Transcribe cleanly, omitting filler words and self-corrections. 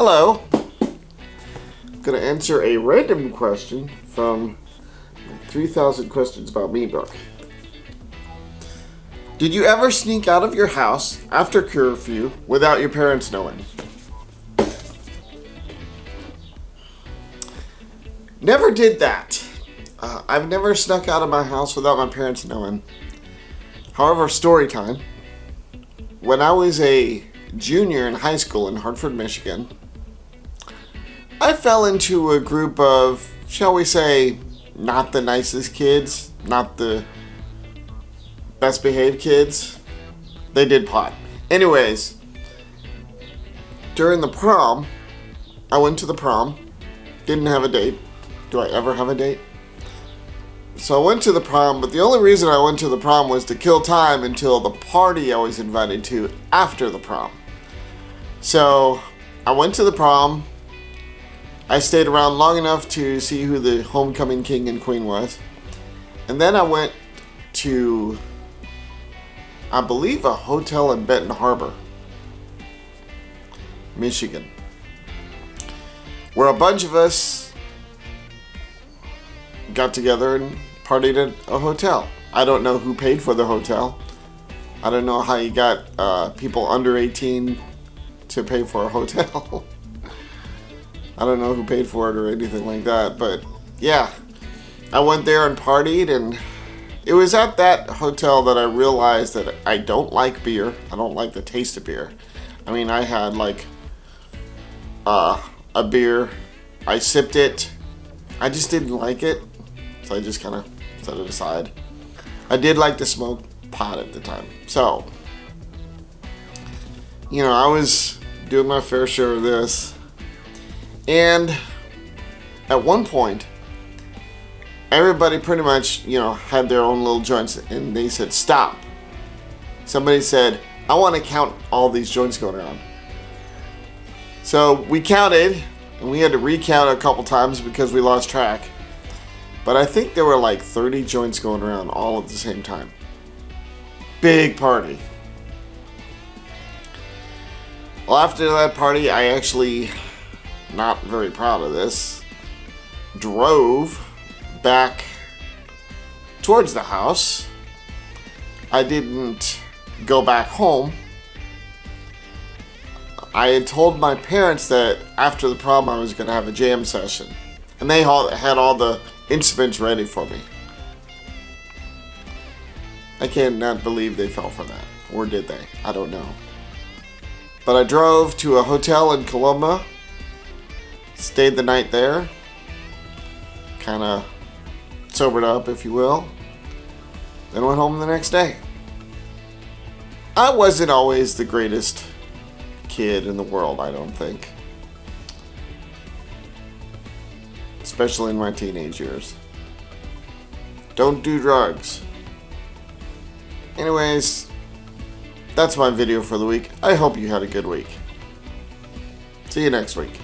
Hello. I'm going to answer a random question from 3,000 Questions About Me book. Did you ever sneak out of your house after curfew without your parents knowing? Never did that. I've never snuck out of my house without my parents knowing. However, story time. When I was a junior in high school in Hartford, Michigan, I fell into a group of, shall we say, not the nicest kids, not the best behaved kids. They did pot. Anyways, during the prom, I went to the prom. Didn't have a date. Do I ever have a date? So I went to the prom, but the only reason I went to the prom was to kill time until the party I was invited to after the prom. So I went to the prom. I stayed around long enough to see who the homecoming king and queen was. And then I went to, I believe, a hotel in Benton Harbor, Michigan, where a bunch of us got together and partied at a hotel. I don't know who paid for the hotel. I don't know how you got people under 18 to pay for a hotel. I don't know who paid for it or anything like that, but yeah, I went there and partied, and it was at that hotel that I realized that I don't like beer. I don't like the taste of beer. I mean, I had like a beer, I sipped it, I just didn't like it, so I just kind of set it aside. I did like to smoke pot at the time, so I was doing my fair share of this. And at one point, everybody pretty much, had their own little joints, and they said, stop. Somebody said, I want to count all these joints going around. So we counted, and we had to recount a couple times because we lost track. But I think there were like 30 joints going around all at the same time. Big party. Well, after that party, I actually, not very proud of this, drove back towards the house. I didn't go back home. I had told my parents that after the prom I was going to have a jam session, and they had all the instruments ready for me. I cannot believe they fell for that, or did they? I don't know. But I drove to a hotel in Coloma, stayed the night there, kind of sobered up, if you will, then went home the next day. I wasn't always the greatest kid in the world, I don't think. Especially in my teenage years. Don't do drugs. Anyways, that's my video for the week. I hope you had a good week. See you next week.